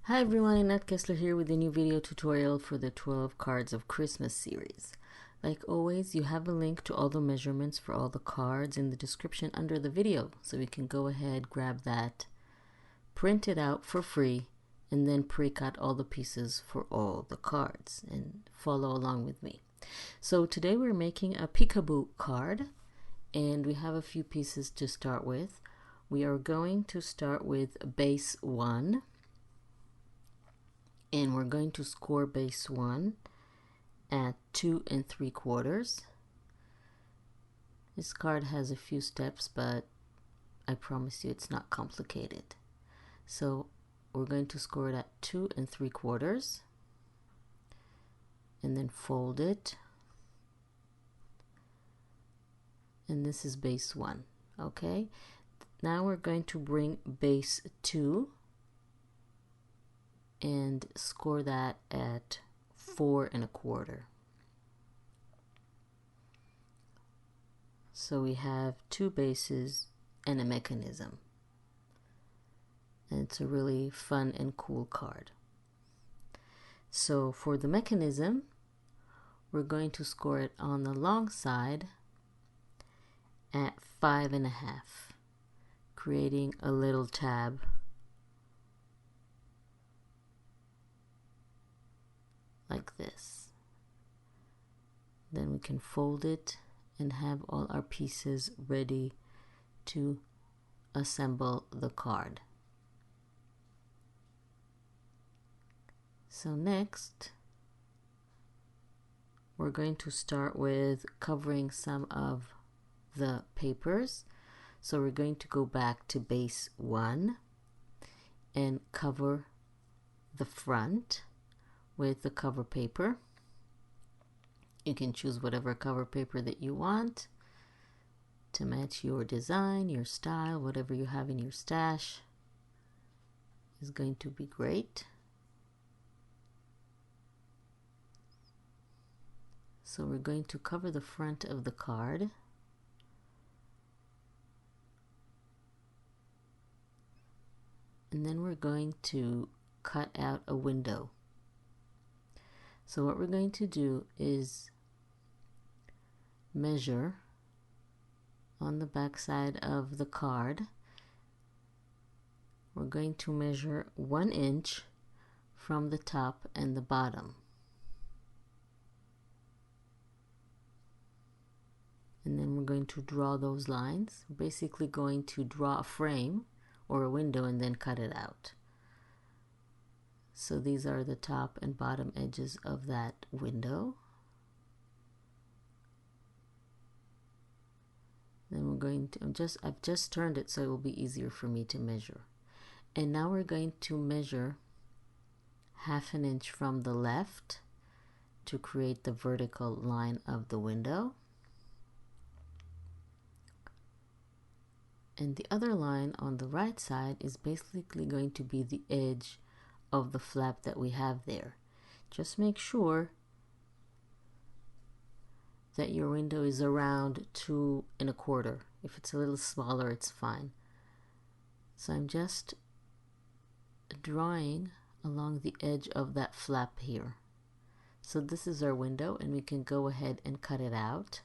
Hi everyone, Annette Kessler here with a new video tutorial for the 12 Cards of Christmas series. Like always, you have a link to all the measurements for all the cards in the description under the video, so you can go ahead, grab that, print it out for free, and then pre-cut all the pieces for all the cards and follow along with me. So today we're making a peekaboo card, and we have a few pieces to start with. We are going to start with base 1. And we're going to score base 1 at 2 3/4. This card has a few steps, but I promise you it's not complicated. So we're going to score it at 2 3/4 and then fold it. And this is base 1. Okay, now we're going to bring base 2 and score that at 4 1/4. So we have two bases and a mechanism, and it's a really fun and cool card. So for the mechanism, we're going to score it on the long side at 5 1/2, creating a little tab like this. Then we can fold it and have all our pieces ready to assemble the card. So next, we're going to start with covering some of the papers. So we're going to go back to base 1 and cover the front with the cover paper. You can choose whatever cover paper that you want to match your design, your style, whatever you have in your stash is going to be great. So we're going to cover the front of the card. And then we're going to cut out a window. So what we're going to do is measure on the back side of the card. We're going to measure 1 inch from the top and the bottom. And then we're going to draw those lines. We're basically going to draw a frame or a window and then cut it out. So these are the top and bottom edges of that window. Then we're going to, I've just turned it so it will be easier for me to measure. And now we're going to measure 1/2 inch from the left to create the vertical line of the window. And the other line on the right side is basically going to be the edge of the flap that we have there. Just make sure that your window is around 2 1/4. If it's a little smaller, it's fine. So I'm just drawing along the edge of that flap here. So this is our window, and we can go ahead and cut it out.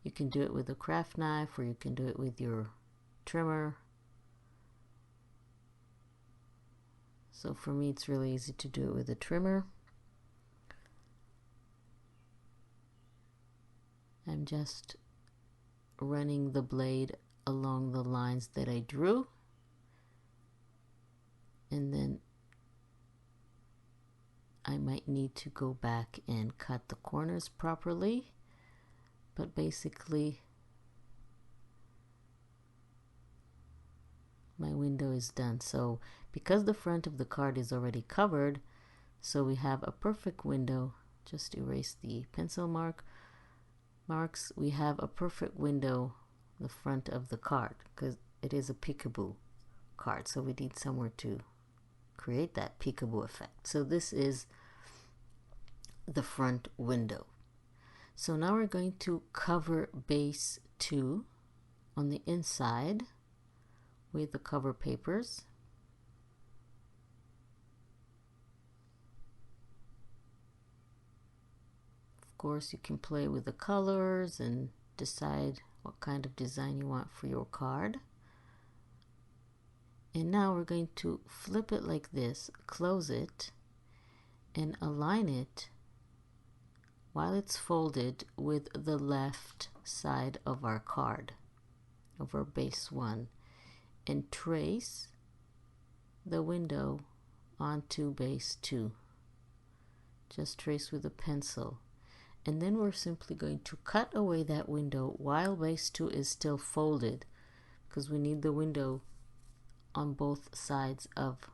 You can do it with a craft knife, or you can do it with your trimmer. So for me, it's really easy to do it with a trimmer. I'm just running the blade along the lines that I drew. And then I might need to go back and cut the corners properly. But basically, my window is done. So because the front of the card is already covered, so we have a perfect window. Just erase the pencil marks. We have a perfect window the front of the card because it is a peekaboo card, so we need somewhere to create that peekaboo effect. So this is the front window. So now we're going to cover base 2 on the inside with the cover papers. Of course, you can play with the colors and decide what kind of design you want for your card. And now we're going to flip it like this, close it, and align it while it's folded with the left side of our card, of our base one, and trace the window onto base 2. Just trace with a pencil. And then we're simply going to cut away that window while base 2 is still folded, because we need the window on both sides of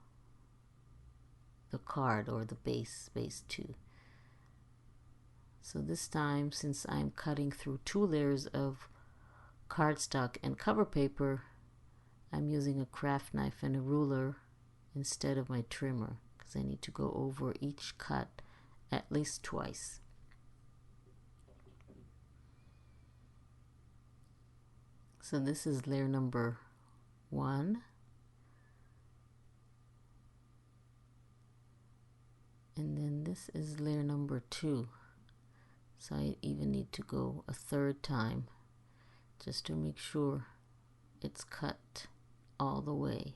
the card or the base 2. So this time, since I'm cutting through 2 layers of cardstock and cover paper, I'm using a craft knife and a ruler instead of my trimmer, because I need to go over each cut at least twice. So this is layer number 1. And then this is layer number 2. So I even need to go a 3rd time just to make sure it's cut all the way.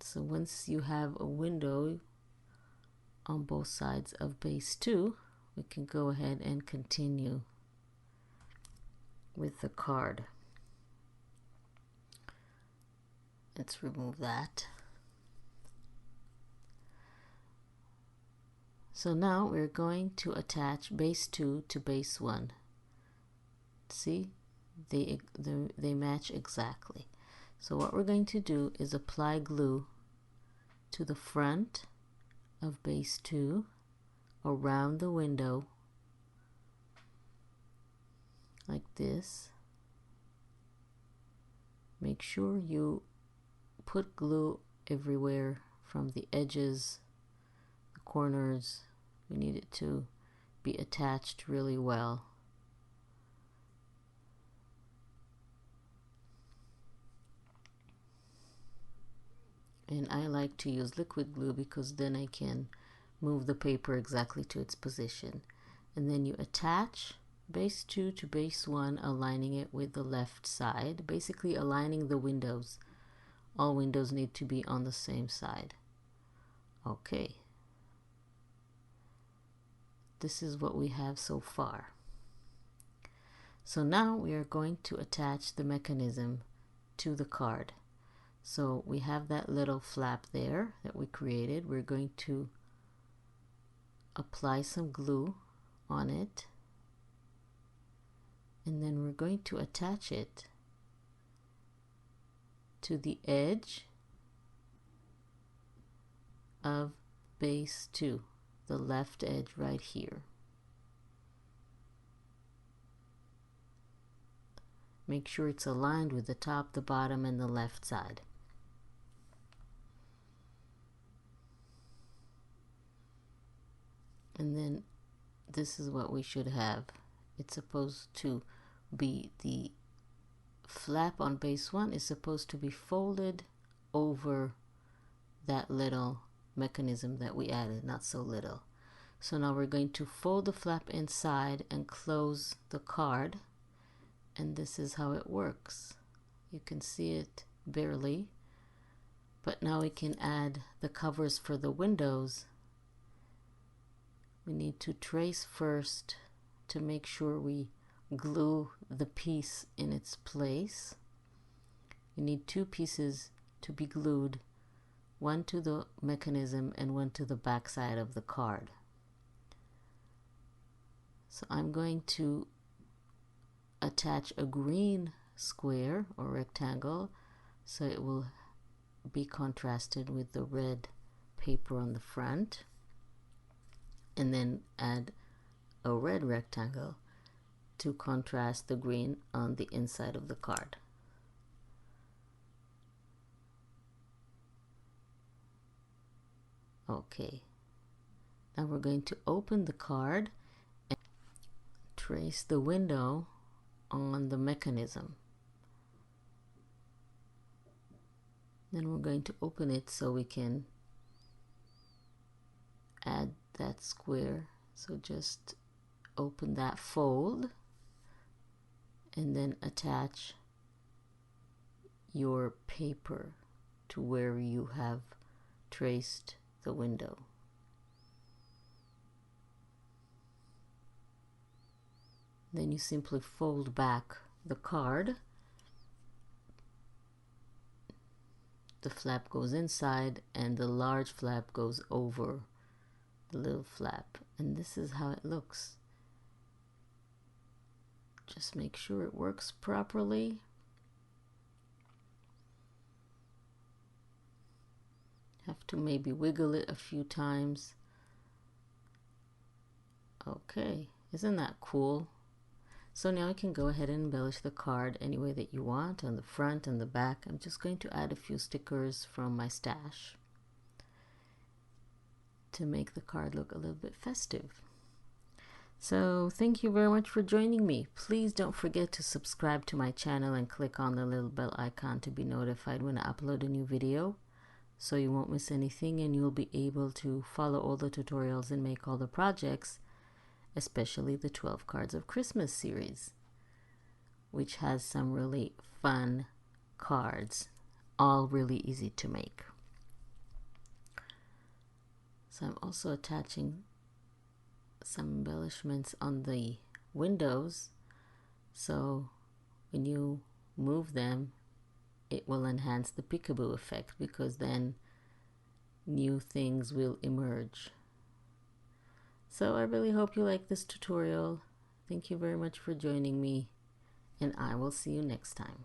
So once you have a window on both sides of base 2, we can go ahead and continue with the card. Let's remove that. So now we're going to attach base 2 to base 1. See, they match exactly. So what we're going to do is apply glue to the front of base 2 around the window like this. Make sure you put glue everywhere from the edges, the corners. We need it to be attached really well. And I like to use liquid glue because then I can move the paper exactly to its position. And then you attach base 2 to base 1, aligning it with the left side, basically aligning the windows. All windows need to be on the same side. Okay. This is what we have so far. So now we are going to attach the mechanism to the card. So we have that little flap there that we created. We're going to apply some glue on it, and then we're going to attach it to the edge of base 2, the left edge right here. Make sure it's aligned with the top, the bottom, and the left side. And then this is what we should have. It's supposed to be, the flap on base 1 is supposed to be folded over that little mechanism that we added, not so little. So now we're going to fold the flap inside and close the card, and this is how it works. You can see it barely, but now we can add the covers for the windows. We need to trace first to make sure we glue the piece in its place. You need 2 pieces to be glued, one to the mechanism and one to the back side of the card. So I'm going to attach a green square or rectangle so it will be contrasted with the red paper on the front, and then add a red rectangle to contrast the green on the inside of the card. Okay, now we're going to open the card and trace the window on the mechanism. Then we're going to open it so we can add that square. So just open that fold and then attach your paper to where you have traced the window. Then you simply fold back the card. The flap goes inside and the large flap goes over the little flap, and this is how it looks. Just make sure it works properly. Have to maybe wiggle it a few times. Okay, isn't that cool? So now you can go ahead and embellish the card any way that you want, on the front and the back. I'm just going to add a few stickers from my stash to make the card look a little bit festive. So thank you very much for joining me. Please don't forget to subscribe to my channel and click on the little bell icon to be notified when I upload a new video, so you won't miss anything and you'll be able to follow all the tutorials and make all the projects, especially the 12 Cards of Christmas series, which has some really fun cards, all really easy to make. So I'm also attaching some embellishments on the windows, so when you move them it will enhance the peekaboo effect, because then new things will emerge. So I really hope you like this tutorial. Thank you very much for joining me, and I will see you next time.